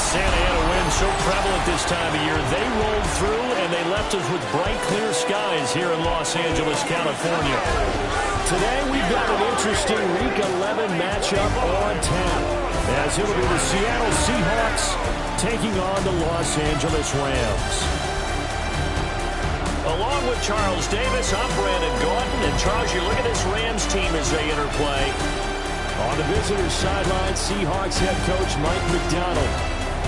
Santa Ana wind so prevalent this time of year, they rolled through and they left us with bright, clear skies here in Los Angeles, California. Today we've got an interesting Week 11 matchup on tap, as it'll be the Seattle Seahawks taking on the Los Angeles Rams. Along with Charles Davis, I'm Brandon Gordon. And Charles, you look at this Rams team as they interplay. On the visitors' sideline, Seahawks head coach Mike McDonald.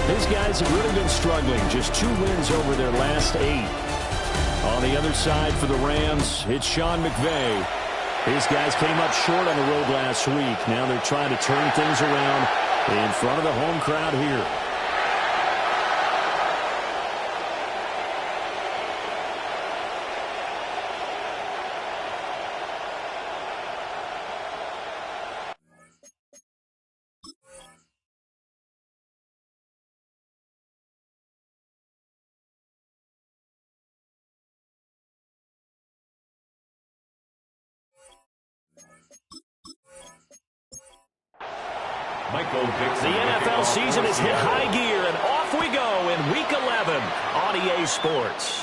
These guys have really been struggling. Just 2 wins over their last 8. On the other side for the Rams, it's Sean McVay. These guys came up short on the road last week. Now they're trying to turn things around in front of the home crowd here. The NFL season has hit high gear, and off we go in Week 11 on EA Sports.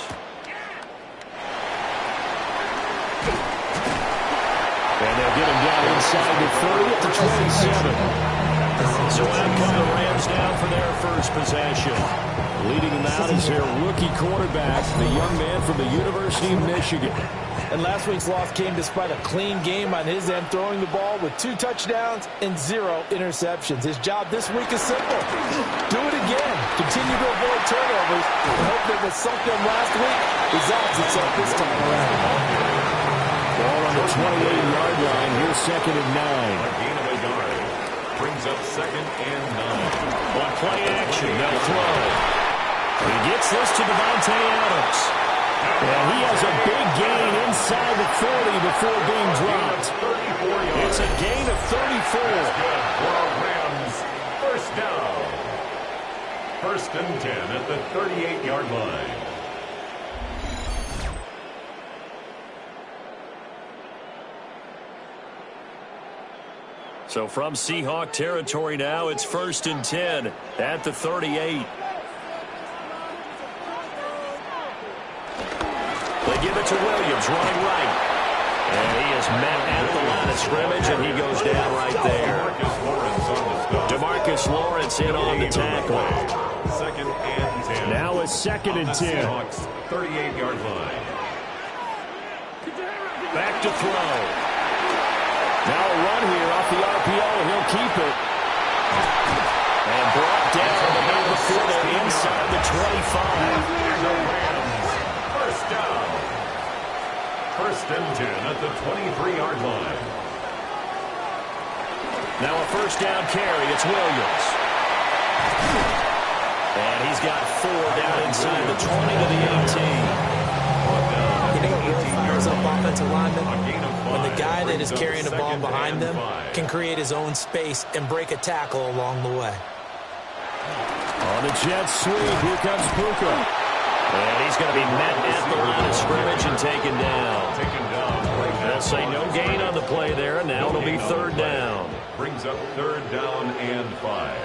And they'll get him down inside the 30 at the 27. So out come the Rams now for their first possession. Leading them out is their rookie quarterback, the young man from the University of Michigan. And last week's loss came despite a clean game on his end, throwing the ball with 2 touchdowns and 0 interceptions. His job this week is simple. Do it again. Continue to avoid turnovers and hope that what sunk them last week resolves itself this time around. Ball on the 28-yard line. Here's 2nd and 9. A gain of a yard. Brings up 2nd and 9. On play action, they'll throw. He gets this to Devontae Adams. And he has a big gain inside the 40 before being dropped. It's a gain of 34. For Rams, first down. 1st and 10 at the 38-yard line. So from Seahawk territory now, it's 1st and 10 at the 38. They give it to Williams, running right. And he is met at the line of scrimmage, and he goes down right there. DeMarcus Lawrence in on the tackle. 2nd and 10. Now it's 2nd and 10. Seahawks 38-yard line. Back to throw. Now a run here off the RPO, and he'll keep it. And brought down the man before they're inside the 25. First down. 1st and 10 at the 23-yard line. Now a first down carry. It's Williams. And he's got 4 down inside the 20 to the 18. You know what really fires up offensive linemen? When the guy that is carrying the ball behind them can create his own space and break a tackle along the way. On the jet sweep, here comes Puka. And he's going to be met at the line of scrimmage and taken down. They'll say no gain on the play there, and now it'll be 3rd down. Brings up 3rd down and 5.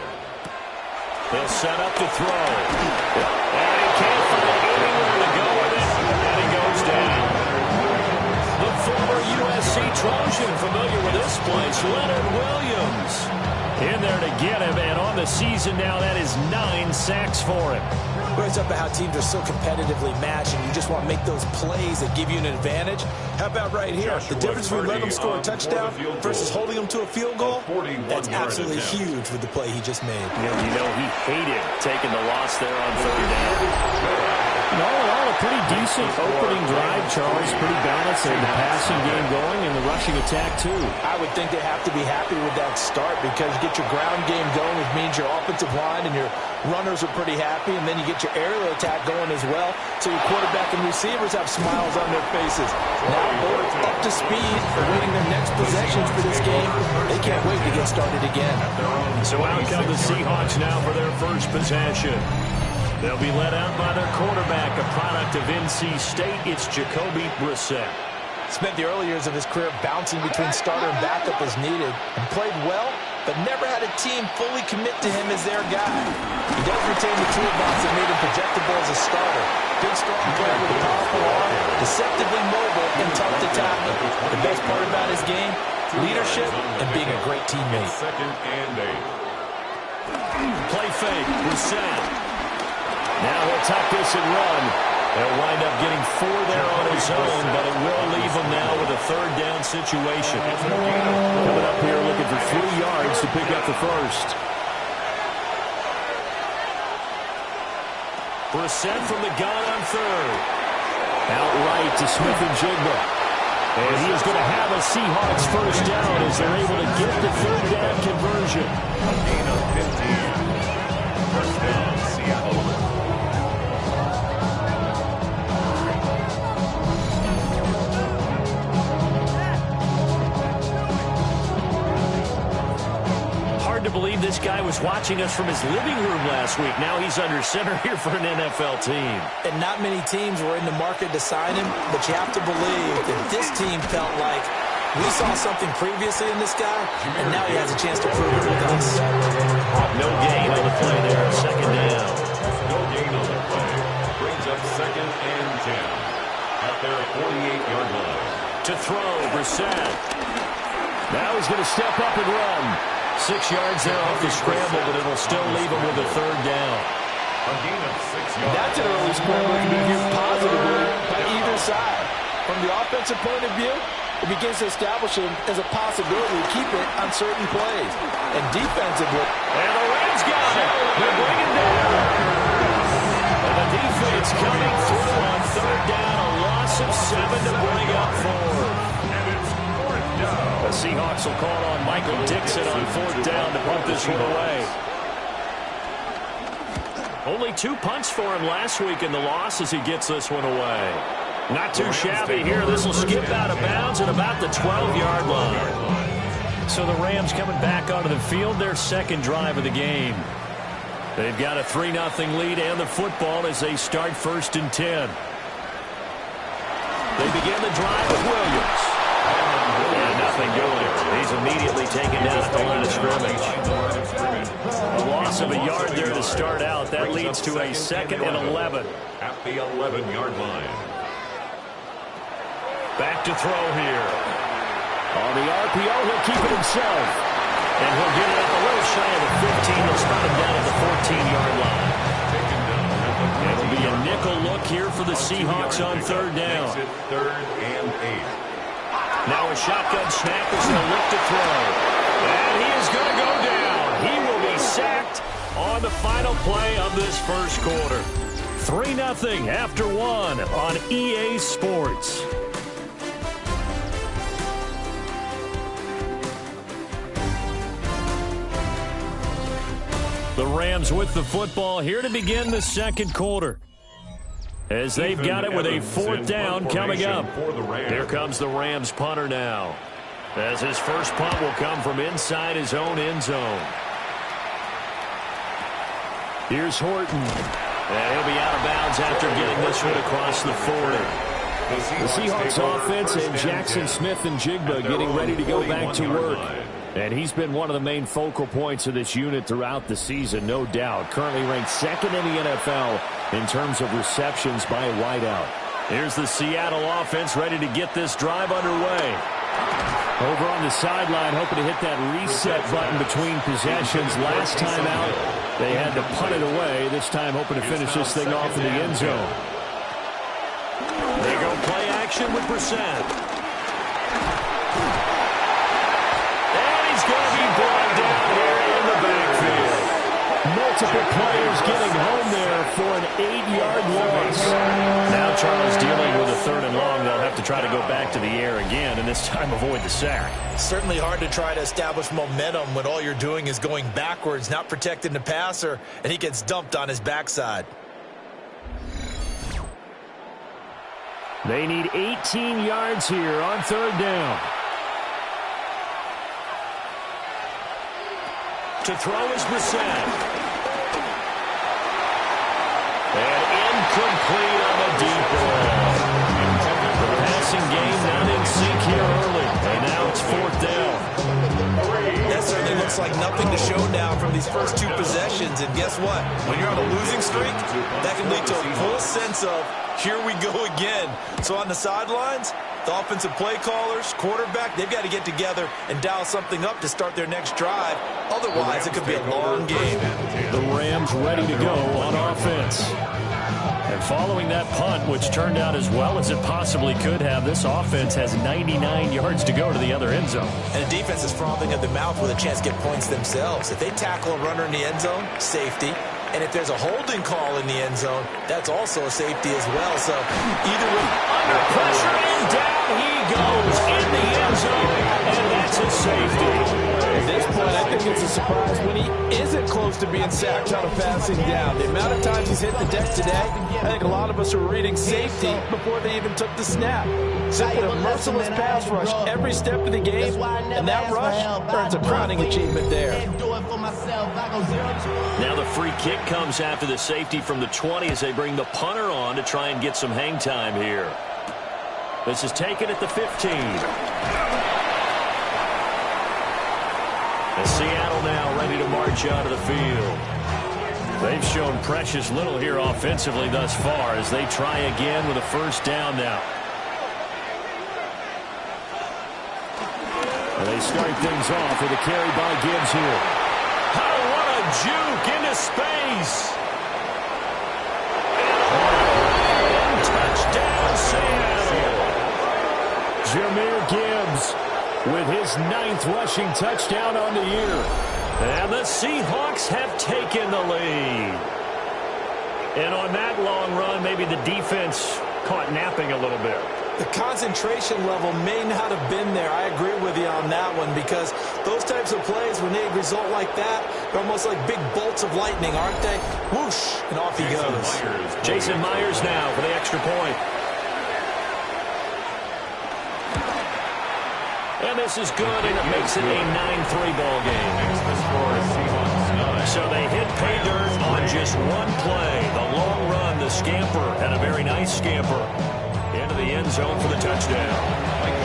They'll set up to throw. And he can't find anywhere to go with it, and he goes down. The former USC Trojan, familiar with this place, Leonard Williams. In there to get him, and on the season now, that is 9 sacks for him. Brings up how teams are so competitively matched, and you just want to make those plays that give you an advantage. How about right here? The difference between letting them score a touchdown versus holding them to a field goal, that's absolutely huge with the play he just made. You know he hated taking the loss there on 3rd down. All in all, a pretty decent opening drive, Charles. Pretty balanced. They had the passing game going and the rushing attack, too. I would think they have to be happy with that start because you get your ground game going, which means your offensive line and your runners are pretty happy, and then you get your aerial attack going as well, so your quarterback and receivers have smiles on their faces. Now both up to speed, awaiting their next possessions for this game. They can't wait to get started again. So out come the Seahawks now for their first possession. They'll be led out by their quarterback, a product of NC State. It's Jacoby Brissett. Spent the early years of his career bouncing between starter and backup as needed, and played well but never had a team fully commit to him as their guy. He does retain the toolbox that made him projectable as a starter. Big, strong player with a powerful arm, deceptively mobile, and tough to tackle. The best part about his game, leadership and being a great teammate. Second and 8. Play fake. Brissett. Now he'll tuck this and run. He'll wind up getting 4 there on his own, but it will leave him now with a third down situation. Coming up here looking for 3 yards to pick up the first. Brissett from the gun on third. Outright to Smith-Njigba. And he is going to have a Seahawks first down as they're able to get the third down conversion. A gain of 15. First down, Seattle. To believe this guy was watching us from his living room last week. Now he's under center here for an NFL team. And not many teams were in the market to sign him, but you have to believe that this team felt like we saw something previously in this guy, and now he has a chance to prove it with us. No gain on the play there. Second down. No gain on the play. Brings up second and 10 at their 48-yard line. To throw, Brissett. Now he's going to step up and run. 6 yards there off the scramble, but it'll still leave him with a third down. A gain of 6 yards. That's an early scramble to be viewed positively by either side. From the offensive point of view, it begins to establish him as a possibility to keep it on certain plays. And defensively, and the Rams got it. They're bringing down. And the defense coming through on third down. A loss of 7 to bring up 4. The Seahawks will call on Michael Dixon on fourth down to punt this one away. Only 2 punts for him last week in the loss as he gets this one away. Not too shabby here. This will skip out of bounds at about the 12-yard line. So the Rams coming back onto the field, their second drive of the game. They've got a 3-0 lead and the football as they start 1st and 10. They begin the drive with Williams. And nothing doing. He's immediately taken down at the line of scrimmage. A loss of a yard there to start out. That leads to a 2nd and 11. At the 11-yard line. Back to throw here. On the RPO, he'll keep it himself. And he'll get it up a little shy of the 15. They'll spot him down at the 14-yard line. It'll be a nickel look here for the Seahawks on third down. Makes it 3rd and 8. Now a shotgun snap is going to look to throw. And he is going to go down. He will be sacked on the final play of this first quarter. 3-0 after 1 on EA Sports. The Rams with the football here to begin the second quarter. As they've got it with a 4th down coming up. Here comes the Rams punter now. As his first punt will come from inside his own end zone. Here's Horton. And he'll be out of bounds after getting this one across the 40. The Seahawks offense and Jackson Smith-Njigba getting ready to go back to work. And he's been one of the main focal points of this unit throughout the season, no doubt. Currently ranked 2nd in the NFL in terms of receptions by a wideout. Here's the Seattle offense ready to get this drive underway. Over on the sideline, hoping to hit that reset button between possessions. Last time out, they had to punt it away. This time hoping to finish this thing off in the end zone. They go play action with Brissett. Going to be brought down here in the backfield. Multiple players getting home there for an 8-yard loss. Now Charles dealing with a 3rd and long. They'll have to try to go back to the air again, and this time avoid the sack. Certainly hard to try to establish momentum when all you're doing is going backwards, not protecting the passer, and he gets dumped on his backside. They need 18 yards here on 3rd down. To throw is Brissett. And incomplete on the deep ball. The passing game not in sync here early. And now it's 4th down. That certainly looks almost like nothing to show now from these first two possessions. And guess what? When you're on a losing streak, that can lead to a full sense of, here we go again. So on the sidelines, the offensive play callers, quarterback, they've got to get together and dial something up to start their next drive. Otherwise, it could be a long game. The Rams ready to go on offense. And following that punt, which turned out as well as it possibly could have, this offense has 99 yards to go to the other end zone. And the defense is frothing at the mouth with a chance to get points themselves. If they tackle a runner in the end zone, safety. And if there's a holding call in the end zone, that's also a safety as well. So either way, under pressure, and down he goes in the end zone, and that's a safety. At this point, I think it's a surprise when he isn't close to being sacked on a passing down. The amount of times he's hit the deck today, I think a lot of us are reading safety before they even took the snap. Simply a merciless pass rush every step of the game, and that rush earns a crowning achievement there. Now the free kick comes after the safety from the 20 as they bring the punter on to try and get some hang time here. This is taken at the 15. And Seattle now ready to march out of the field. They've shown precious little here offensively thus far as they try again with a first down now. And they start things off with a carry by Gibbs here. Oh, what a juke into space. And touchdown Seattle. Jahmyr Gibbs with his 9th rushing touchdown on the year. And the Seahawks have taken the lead. And on that long run, maybe the defense caught napping a little bit. The concentration level may not have been there. I agree with you on that one because those types of plays, when they result like that, they're almost like big bolts of lightning, aren't they? Whoosh, and off he goes. Jason Myers now for the extra point. And this is good, and it makes it a 9-3 ball game. So they hit pay dirt on just one play. The long run, the scamper, and a very nice scamper into the end zone for the touchdown.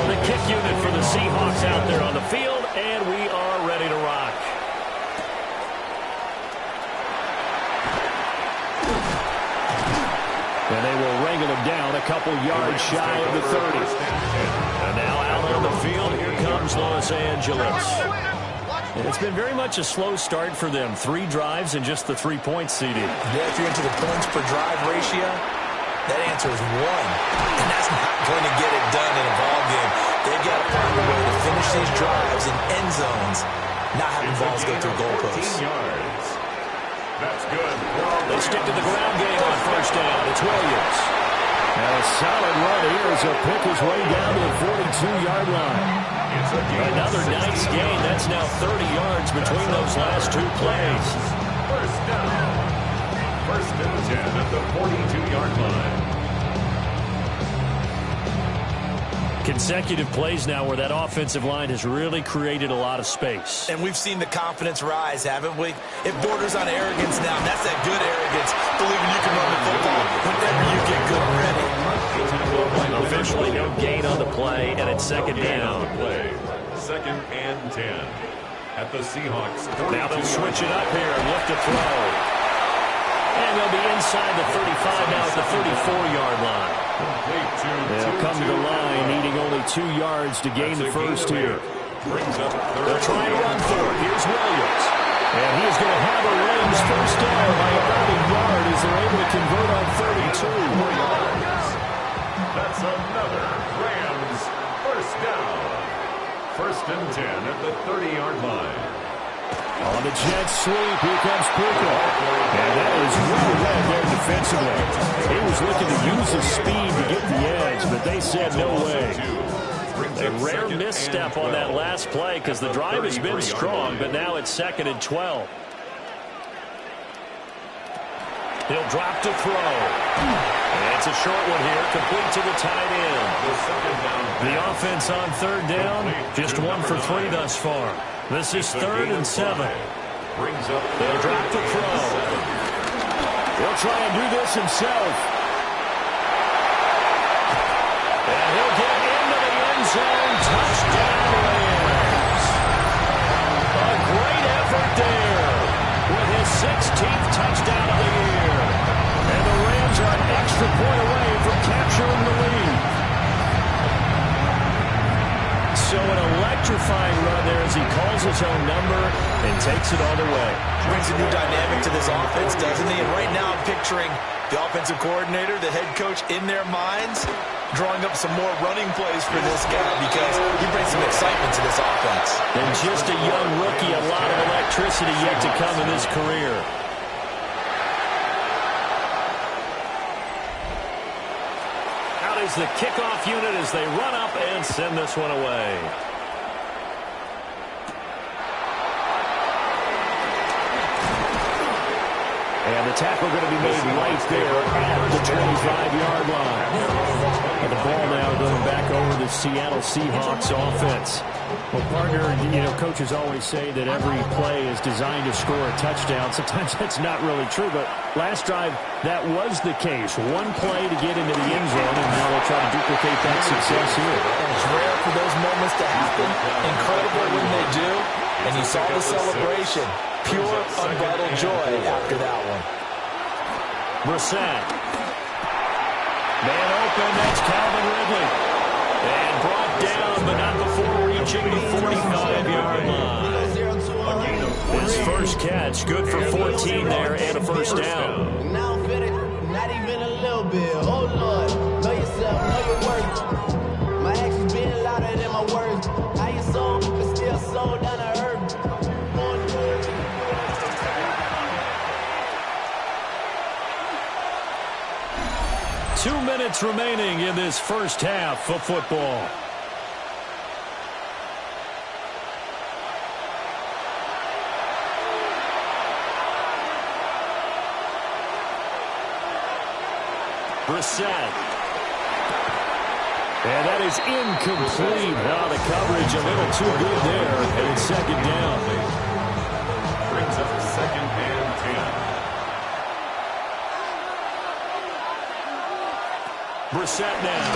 The kick unit for the Seahawks out there on the field, and we are ready to rock. And they will wrangle him down a couple yards shy of the 30. And now out on the field, here comes Los Angeles. And it's been very much a slow start for them. 3 drives and just the 3-point CD. Yeah, if you're into the points per drive ratio, that answer is 1. And that's not going to get it done in a ball game. They've got to find a way to finish these drives in end zones, not having balls go through goalposts. That's good. They stick to the ground game on first down. It's Williams. And a solid run here as he'll pick his way down to the 42-yard line. Another nice gain. That's now 30 yards between those last 2 plays. First down. First and 10 at the 42-yard line. Consecutive plays now where that offensive line has really created a lot of space. And we've seen the confidence rise, haven't we? It borders on arrogance now. And that's that good arrogance, believing you can run the football whenever you get good and ready. Officially no gain on the play, and it's second down. Second and 10 at the Seahawks. Now they'll switch it up here and look to throw. And they'll be inside the 35 now at the 34-yard line. They'll come to the line, needing only 2 yards to gain the first here. They're trying to run for it. Here's Williams. And he is going to have a Rams first down by about a yard as they're able to convert on 32. That's another Rams first down. First and 10 at the 30-yard line. On the jet sweep, here comes Puka. And that is well read there defensively. He was looking to use his speed to get the edge, but they said no way. A rare misstep on that last play because the drive has been strong, but now it's second and 12. He'll drop to throw. And it's a short one here, complete to the tight end. The offense on third down, just 1 for 3 thus far. This is 3rd and 7. They'll drop the throw. He'll try and do this himself. And he'll get into the end zone. Touchdown Rams. A great So an electrifying run there as he calls his own number and takes it all the way. Brings a new dynamic to this offense, doesn't he? And right now I'm picturing the offensive coordinator, the head coach in their minds, drawing up some more running plays for this guy because he brings some excitement to this offense. And just a young rookie, a lot of electricity yet to come in his career. Out is the kickoff unit as they run up and send this one away. And the tackle going to be made right there at the 25-yard line. And the ball now going back over the Seattle Seahawks offense. Well, partner, you know, coaches always say that every play is designed to score a touchdown. Sometimes that's not really true, but last drive, that was the case. One play to get into the end zone, and now they'll try to duplicate that success here. And it's rare for those moments to happen. Incredible when they do. And you saw the celebration. Pure, unbridled joy after that one. Brissett. Man open, that's Calvin Ridley. And brought down, but not before reaching the 45-yard line. His first catch, good for 14 there and a first down. Now I'm finished, not even a little bit. Oh, Lord, know yourself, know your worth. My actions being louder than my words. How you sold, but still sold down to earth. 2 minutes remaining in this first half of football. Brissett. And that is incomplete. Now the coverage a little too good there. And it's second down. Brings up second and 10. Brissett now.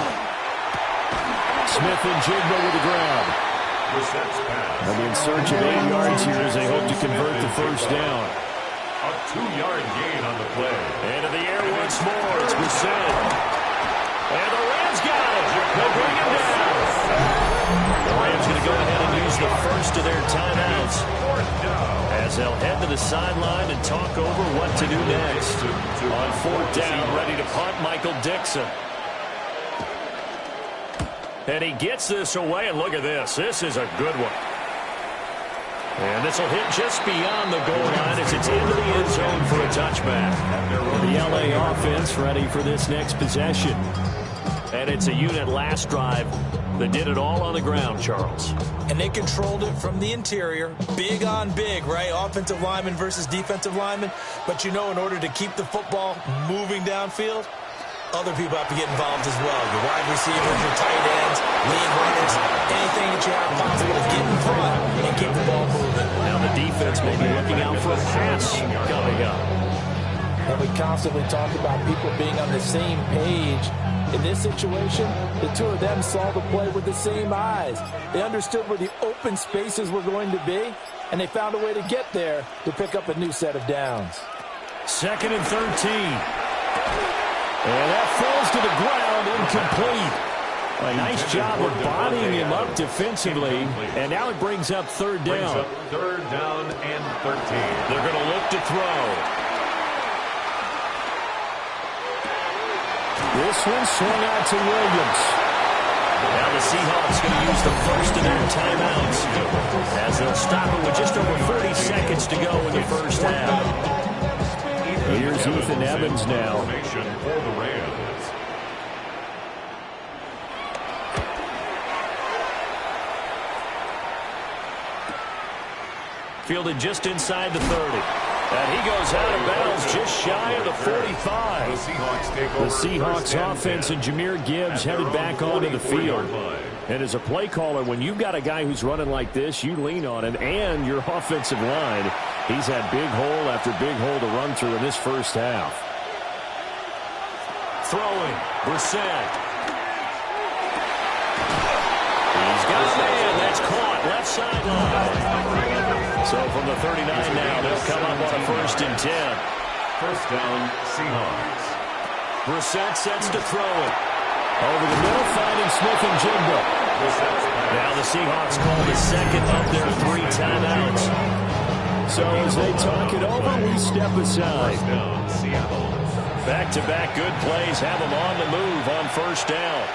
Smith and Jigba with the ground. Brissett's pass. And in search of 8 yards here as they hope to convert the first down. A 2-yard gain on the play. Into the air once more. It's Brissett. And the Rams got it. They'll bring him down. The Rams going to go ahead and use the first of their timeouts as they'll head to the sideline and talk over what to do next. On fourth down, ready to punt, Michael Dixon. And he gets this away, and look at this. This is a good one. And this will hit just beyond the goal line as it's into the end zone for a touchback. The LA offense ready for this next possession. And it's a unit last drive that did it all on the ground, Charles. And they controlled it from the interior. Big on big, right? Offensive lineman versus defensive lineman. But you know, in order to keep the football moving downfield, other people have to get involved as well. Your wide receivers, your tight ends, lead runners, anything that you have possible to get in front and keep the ball moving. Now the defense may be looking out for a pass coming up. And we constantly talk about people being on the same page. In this situation, the two of them saw the play with the same eyes. They understood where the open spaces were going to be, and they found a way to get there to pick up a new set of downs. 2nd and 13. And that falls to the ground, incomplete. A nice job of bodying him up defensively. And now it brings up third down. Third down and 13. They're going to look to throw. This one swung out to Williams. Now the Seahawks going to use the first of their timeouts as they'll stop it with just over 30 seconds to go in the first half. Here's Ethan Evans now. For the Rams. Fielded just inside the 30. And he goes out of bounds just shy of the 45. The Seahawks offense and Jahmyr Gibbs headed back onto the field. And as a play caller, when you've got a guy who's running like this, you lean on him and your offensive line. He's had big hole after big hole to run through in this first half. Throwing, Brissett. He's got a man. That's caught left sideline. So from the 39 now, they'll come up on a 1st and 10. First down, Seahawks. Brissett sets to throw it. Over the middle, finding Smith and Jigba. Now the the Seahawks call the second of their 3 timeouts. So as they talk it over, we step aside. First down, Seattle. Back-to-back good plays have them on the move on first down.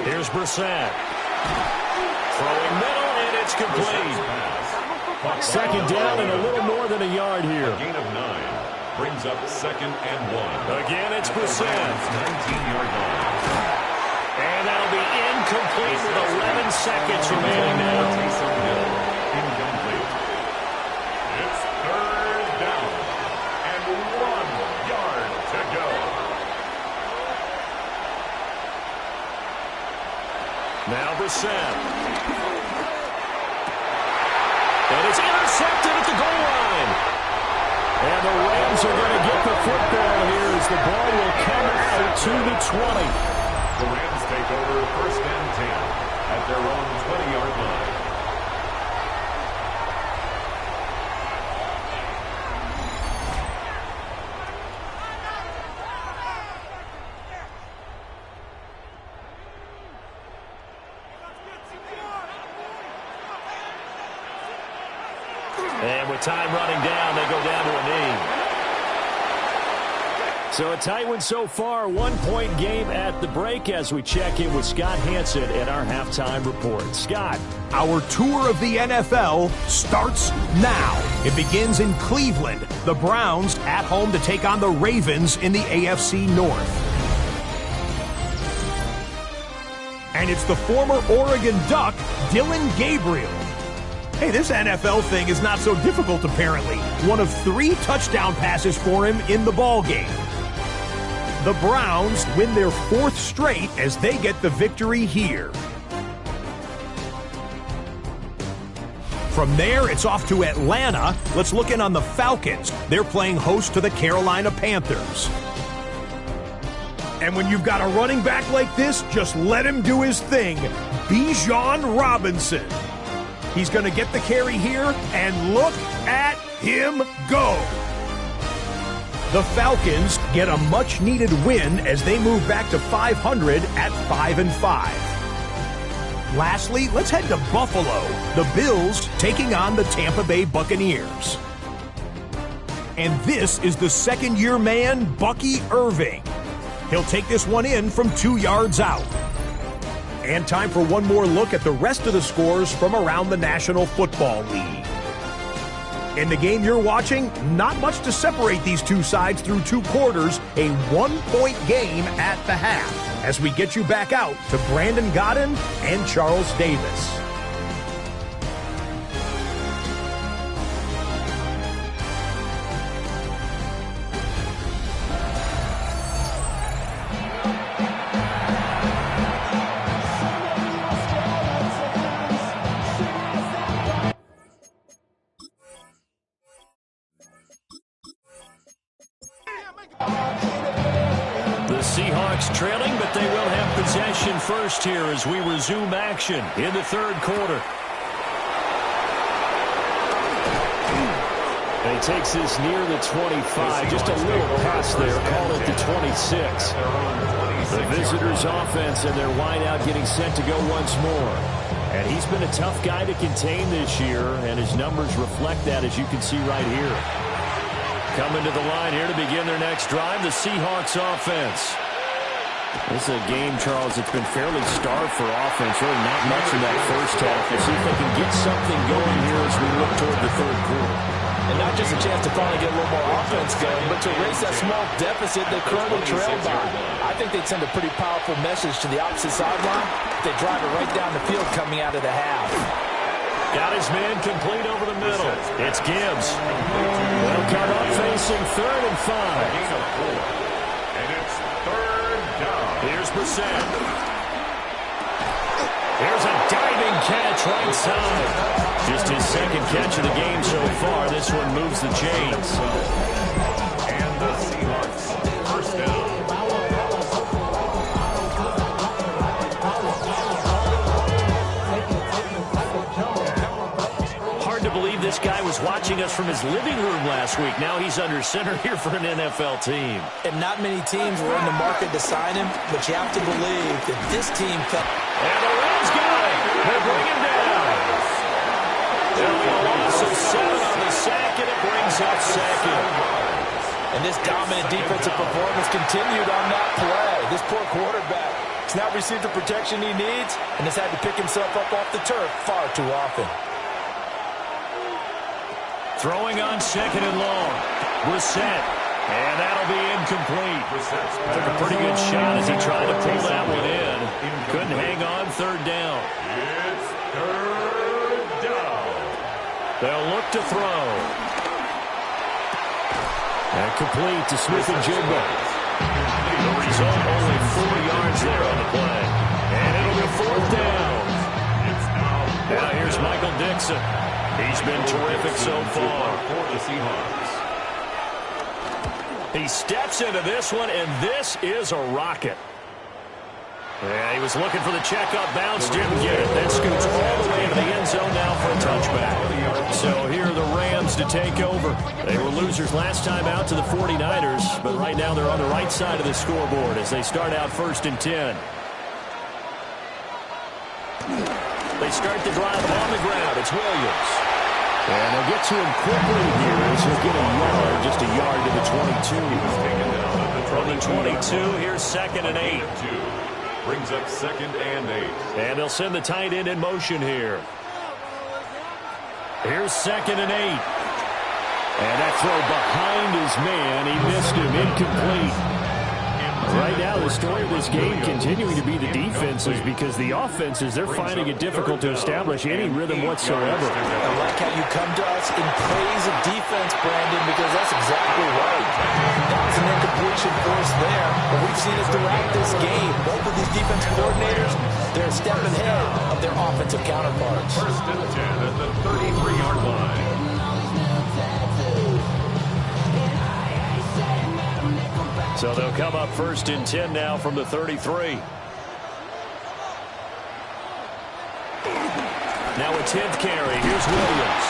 Here's Brissett. Throwing middle, and it's complete. Second down and a little more than a yard here. A gain of 9 brings up 2nd and 1. Again, it's Brissett. 19-yard line. And that'll be incomplete with 11 seconds remaining now. Taysom Hill, incomplete. It's 3rd down and 1 yard to go. Now Brissett. And it's intercepted at the goal line. And the Rams are going to get the football here as the ball will come out to the 20. The Rams take over 1st and 10 at their own 20-yard line. And with time running down, they go down to a knee. So a tight one so far, 1-point game at the break as we check in with Scott Hansen at our halftime report. Scott. Our tour of the NFL starts now. It begins in Cleveland. The Browns at home to take on the Ravens in the AFC North. And it's the former Oregon Duck, Dillon Gabriel. Hey, this NFL thing is not so difficult, apparently. One of 3 touchdown passes for him in the ballgame. The Browns win their 4th straight as they get the victory here. From there, it's off to Atlanta. Let's look in on the Falcons. They're playing host to the Carolina Panthers. And when you've got a running back like this, just let him do his thing. Bijan Robinson. He's going to get the carry here, and look at him go. The Falcons get a much-needed win as they move back to 500 at 5-5. Lastly, let's head to Buffalo. The Bills taking on the Tampa Bay Buccaneers. And this is the second-year man, Bucky Irving. He'll take this one in from 2 yards out. And time for one more look at the rest of the scores from around the National Football League. In the game you're watching, not much to separate these two sides through 2 quarters, a 1-point game at the half, as we get you back out to Brandon Godden and Charles Davis. Seahawks trailing, but they will have possession first here as we resume action in the 3rd quarter. And he takes this near the 25. Just a little pass there. Call it the 26. The visitors' offense and their wideout getting set to go once more. And he's been a tough guy to contain this year, and his numbers reflect that, as you can see right here. Coming to the line here to begin their next drive, the Seahawks offense. This is a game, Charles, that's been fairly starved for offense. Really not much in that first half. We'll see if they can get something going here as we look toward the 3rd quarter. And not just a chance to finally get a little more offense going, but to erase that small deficit they currently trail by. I think they'd send a pretty powerful message to the opposite sideline if they drive it right down the field coming out of the half. Got his man complete over the middle. It's Gibbs. They'll come up facing 3rd and 5. And it's 3rd down. Here's Brissett. Here's a diving catch right side. Just his 2nd catch of the game so far. This one moves the chains. And the Seahawks, 1st down. This guy was watching us from his living room last week. Now he's under center here for an NFL team. And not many teams were in the market to sign him, but you have to believe that this team felt... And the Rams got it. They bring him down. There'll be a loss of 7 on the sack, and it brings up second. And this dominant defensive performance continued on that play. This poor quarterback has not received the protection he needs and has had to pick himself up off the turf far too often. Throwing on 2nd and long. Brissett. And that'll be incomplete. Took a pretty good shot as he tried to pull that one in. Couldn't hang on 3rd down. It's 3rd down. They'll look to throw. And complete to Smith and Jigba. The result, only 4 yards there on the play. And it'll be 4th down. Now here's Michael Dixon. He's been terrific so far. For the Seahawks. He steps into this one, and this is a rocket. Yeah, he was looking for the checkup bounce, didn't get it. That scoots all the way into the end zone now for a touchback. So here are the Rams to take over. They were losers last time out to the 49ers, but right now they're on the right side of the scoreboard as they start out 1st and 10. They start the drive on the ground. It's Williams. And they'll get to him quickly here as he'll get a yard, just a yard to the 22. From the 22, here's 2nd and 8. Brings up 2nd and 8. And they'll send the tight end in motion here. Here's 2nd and 8. And that throw behind his man. He missed him. Incomplete. Right now, the story of this game continuing to be the defenses because the offenses, they're finding it difficult to establish any rhythm whatsoever. I like how you come to us in praise of defense, Brandon, because that's exactly right. That was an incompletion for us there, but we've seen it throughout this game. Both of these defense coordinators, they're a step ahead of their offensive counterparts. 1st and 10 at the 33-yard line. So they'll come up 1st and 10 now from the 33. Now a 10th carry. Here's Williams.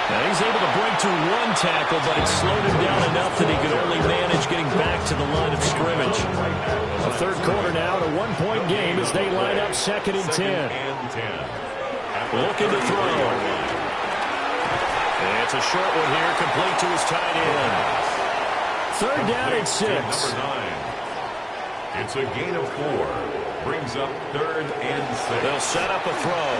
Now he's able to break to 1 tackle, but it slowed him down enough that he could only manage getting back to the line of scrimmage. A 3rd quarter now, and a 1-point game as they line up 2nd and 10. Looking to throw. And it's a short one here, complete to his tight end. 3rd down and 6. Number 9. It's a gain of 4. Brings up 3rd and 6. They'll set up a throw.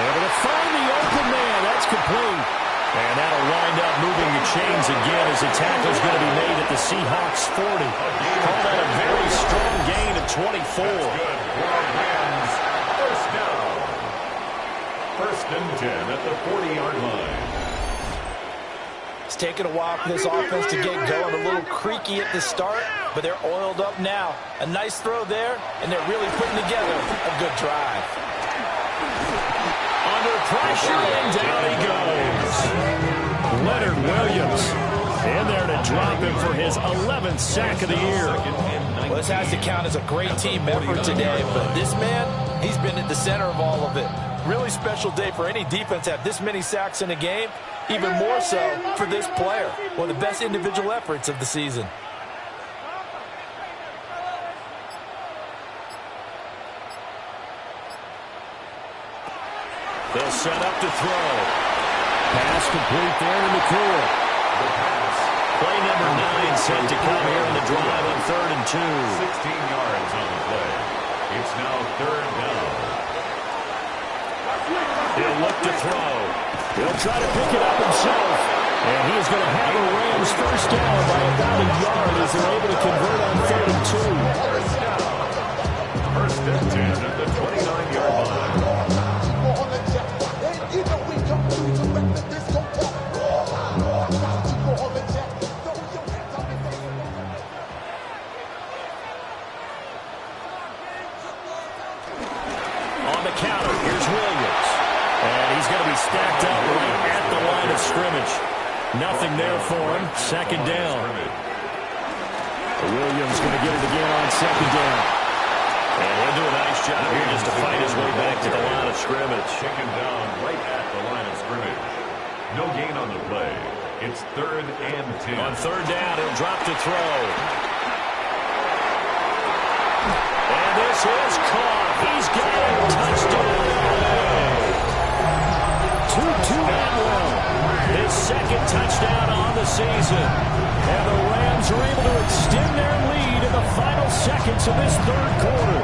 Able to find the open man. That's complete. And that'll wind up moving the chains again as the tackle's going to be made at the Seahawks 40. Call that a very strong gain of 24. That's good for Rams. 1st down. 1st and 10 at the 40-yard line. It's taken a while for this offense to get going. A little creaky at the start, but they're oiled up now. A nice throw there, and they're really putting together a good drive. Under pressure, and down he goes. Leonard Williams in there to drop him for his 11th sack of the year. Well, this has to count as a great team effort today, but this man, he's been at the center of all of it. Really special day for any defense to have this many sacks in a game. Even more so for this player. One of the best individual efforts of the season. They'll set up to throw. Pass complete there in the clear. Play number 9 set to come here in the drive on 3rd and 2. 16 yards on the play. It's now 3rd down. He'll look to throw. He'll try to pick it up himself. And he is going to have a Rams 1st down by about a yard as they're able to convert on 3rd and 2. 1st and 10 at the 29-yard line. On the counter, here's Williams. And he's going to be stacked up right at the line of scrimmage. Nothing there for him. 2nd down. Williams going to get it again on 2nd down. And he'll do a nice job here just to fight his way back to the line of scrimmage. Taken down right at the line of scrimmage. No gain on the play. It's 3rd and 10. On 3rd down, he'll drop to throw. And this This is caught. He's got it. Touchdown. 2-2 Atwell. His second touchdown on the season. And the Rams are able to extend their lead in the final seconds of this third quarter.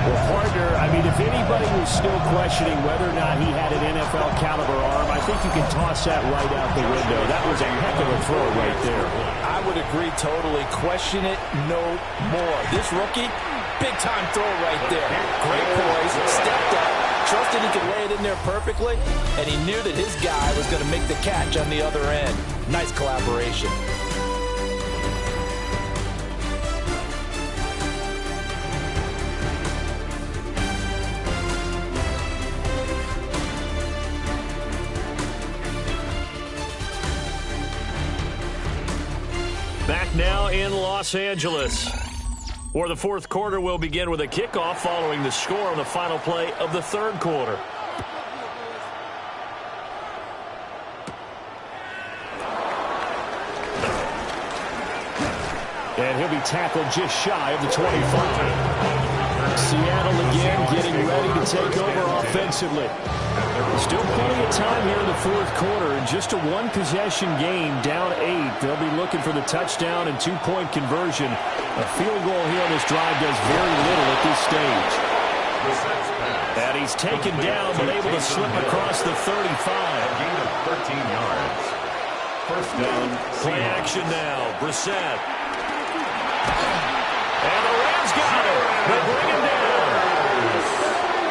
Well, partner, I mean, if anybody was still questioning whether or not he had an NFL caliber arm, I think you can toss that right out the window. That was a heck of a throw right there. I would agree totally. Question it no more. This rookie, big-time throw right there. Great poise, stepped up, trusted he could lay it in there perfectly, and he knew that his guy was going to make the catch on the other end. Nice collaboration. Back now in Los Angeles, where the fourth quarter will begin with a kickoff following the score on the final play of the third quarter. And he'll be tackled just shy of the 25. Seattle again getting ready to take over offensively. Still plenty of time here in the fourth quarter, and just a one-possession game, down 8. They'll be looking for the touchdown and two-point conversion. A field goal here on this drive does very little at this stage. And he's taken down, but able to slip across the 35. Gain of 13 yards. First down. Play action now. Brissett. And the Rams got it. They bring him down.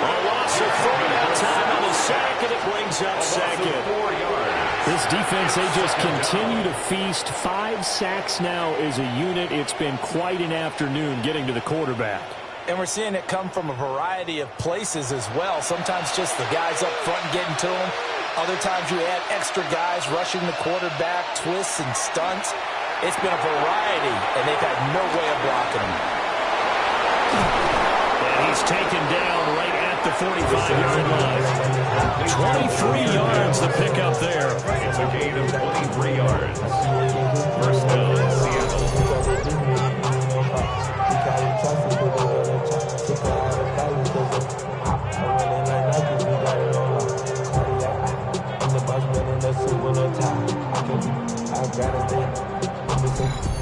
A loss of 4 down time on the sack, and it brings up second. 4 yards. This defense, they just continue to feast. 5 sacks now as a unit. It's been quite an afternoon getting to the quarterback. And we're seeing it come from a variety of places as well. Sometimes just the guys up front getting to him. Other times you add extra guys rushing the quarterback, twists and stunts. It's been a variety, and they've had no way of blocking him. And he's taken down right at the 45-yard line. 23 yards the pickup there. It's a gain of 23 yards. First down, Seattle.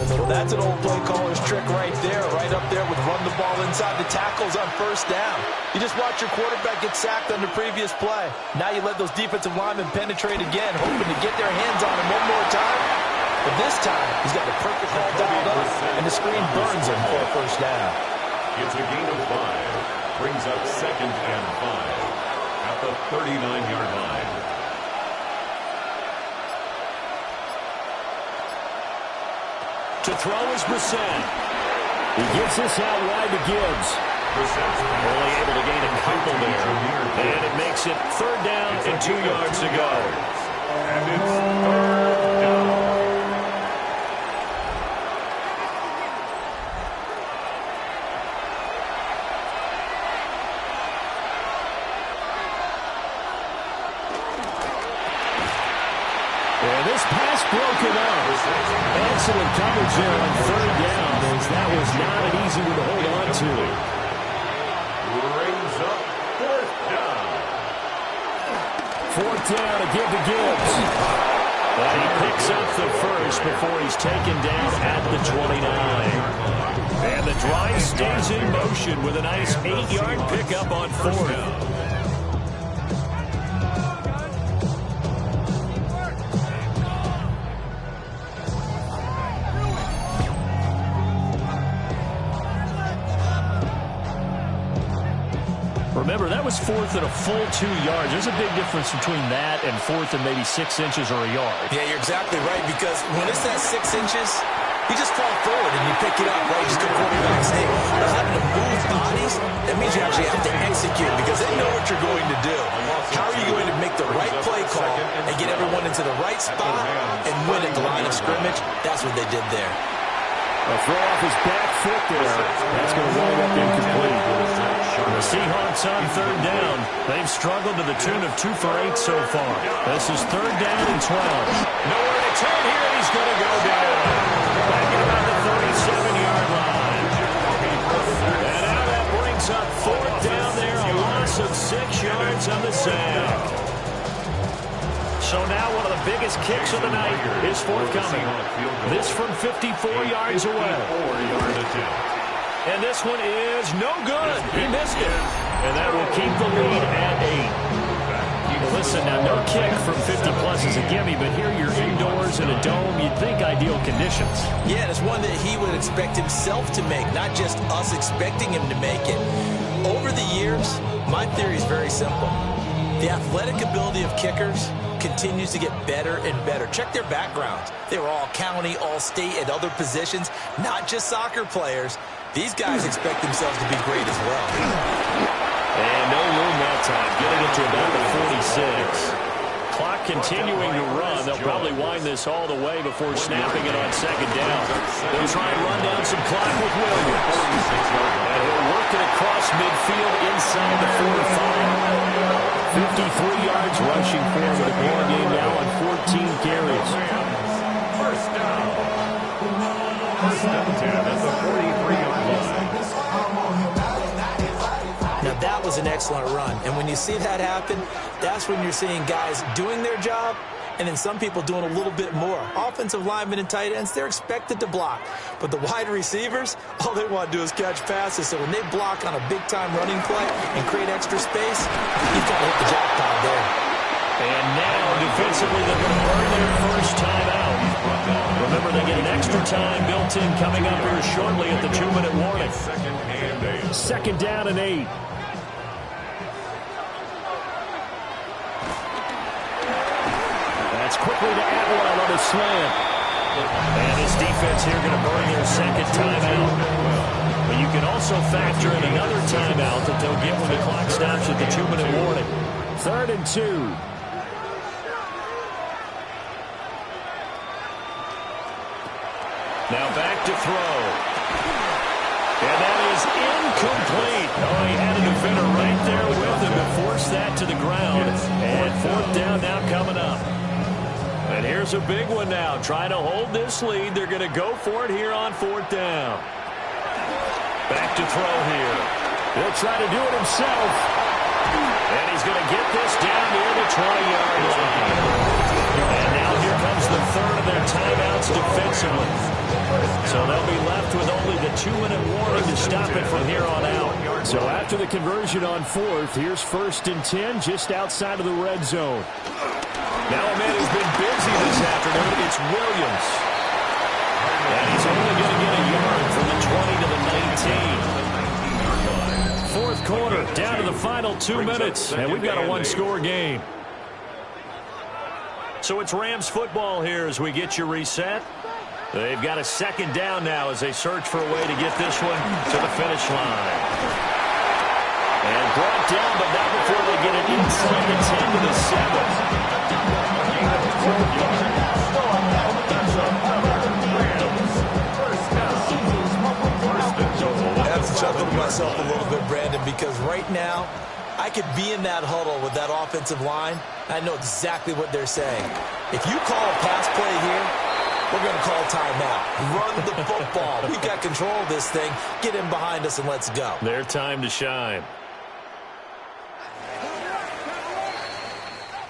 Well, that's an old play caller's trick right there, right up there with run the ball inside the tackles on first down. You just watch your quarterback get sacked on the previous play. Now you let those defensive linemen penetrate again, hoping to get their hands on him one more time. But this time, he's got the perfect ball dialed up, and the screen burns him for a first down. It's a gain of 5. Brings up second and 5 at the 39-yard line. To throw is Brissett. He gives this out wide to Gibbs. Only able to gain a couple there. And it makes it third down and 2 yards to go. And it's third down. And this pass broken up. Excellent coverage there on third down, as that was not an easy one to hold on to. Brings up fourth down. Fourth down to give to Gibbs. And he picks up the first before he's taken down at the 29. And the drive stays in motion with a nice 8-yard pickup on fourth. Remember, that was fourth and a full 2 yards. There's a big difference between that and fourth and maybe 6 inches or a yard. Yeah, you're exactly right, because when it's that 6 inches, you just fall forward and you pick it up, right? Just go quarterbacks. Hey, having to move bodies, that means you actually have to execute, because they know what you're going to do. How are you going to make the right play call and get everyone into the right spot and win at the line of scrimmage? That's what they did there. A throw off his back foot there. That's going to wind up incomplete. The Seahawks on third down. They've struggled to the tune of 2 for 8 so far. This is third down and 12. Nowhere to turn here. He's going to go down. Back at about the 37-yard line. and the sack. So now one of the biggest kicks of the night is forthcoming. This from 54 yards away. And this one is no good. He missed it. And that will keep the lead at 8. Well, listen, now no kick from 50-plus is a gimme, but here you're indoors in a dome. You'd think ideal conditions. Yeah, and it's one that he would expect himself to make, not just us expecting him to make it. Over the years, my theory is very simple. The athletic ability of kickers continues to get better and better. Check their backgrounds. They were all county, all state, at other positions, not just soccer players. These guys expect themselves to be great as well. And no room that time, getting it to about the 46. Clock continuing to run. They'll probably wind this all the way before snapping it on second down. They'll try and run down some clock with Williams. And he'll work it across midfield inside the 45. 53 yards rushing for him with a ball game now on 14 carries. First down. First and 10 at the 43-yard line. Now that was an excellent run, and when you see that happen, that's when you're seeing guys doing their job, and then some people doing a little bit more. Offensive linemen and tight ends, they're expected to block, but the wide receivers, all they want to do is catch passes, so when they block on a big-time running play and create extra space, you've got to hit the jackpot there. And now, defensively, they're going to burn their first time out. Remember, they get an extra time built in coming up here shortly at the 2-minute warning. Second down and 8. That's quickly to Atwell on a slant. And his defense here going to burn their second timeout. But you can also factor in another timeout that they'll get when the clock stops at the 2-minute warning. 3rd and 2. Now back to throw. And that is incomplete. Oh, he had a defender right there with him to force that to the ground. And 4th down now coming up. And here's a big one now. Trying to hold this lead. They're going to go for it here on 4th down. Back to throw here. He'll try to do it himself. And he's going to get this down near the 20-yard line. And now here comes the 3rd of their timeouts defensively. So they'll be left with only the 2-minute warning to stop it from here on out. So after the conversion on 4th, here's 1st and 10 just outside of the red zone. Now a man who's been busy this afternoon, it's Williams. And he's only going to get a yard from the 20 to the 19. 4th quarter, down to the final 2 minutes, and we've got a one-score game. So it's Rams football here as we get you reset. They've got a second down now as they search for a way to get this one to the finish line. And brought down, but not before they get it inside the 10 to the 7. I have to chuckle to myself a little bit, Brandon, because right now, I could be in that huddle with that offensive line. I know exactly what they're saying. If you call a pass play here, we're going to call timeout. Run the football. We've got control of this thing. Get in behind us and let's go. Their time to shine.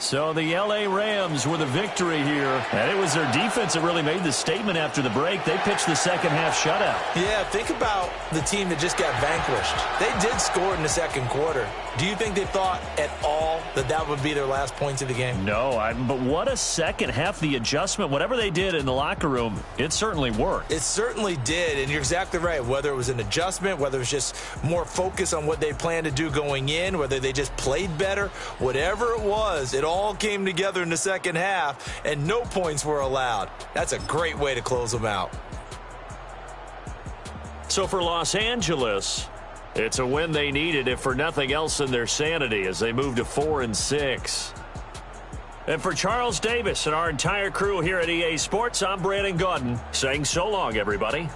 So the L.A. Rams with a victory here. And it was their defense that really made the statement after the break. They pitched the second half shutout. Yeah, think about the team that just got vanquished. They did score in the second quarter. Do you think they thought at all that that would be their last points of the game? No, but what a second half. The adjustment, whatever they did in the locker room, it certainly worked. It certainly did, and you're exactly right. Whether it was an adjustment, whether it was just more focus on what they planned to do going in, whether they just played better, whatever it was, it all came together in the second half, and no points were allowed. That's a great way to close them out. So for Los Angeles, it's a win they needed, if for nothing else in their sanity, as they move to 4-6. And for Charles Davis and our entire crew here at EA Sports, I'm Brandon Gaudin saying so long, everybody.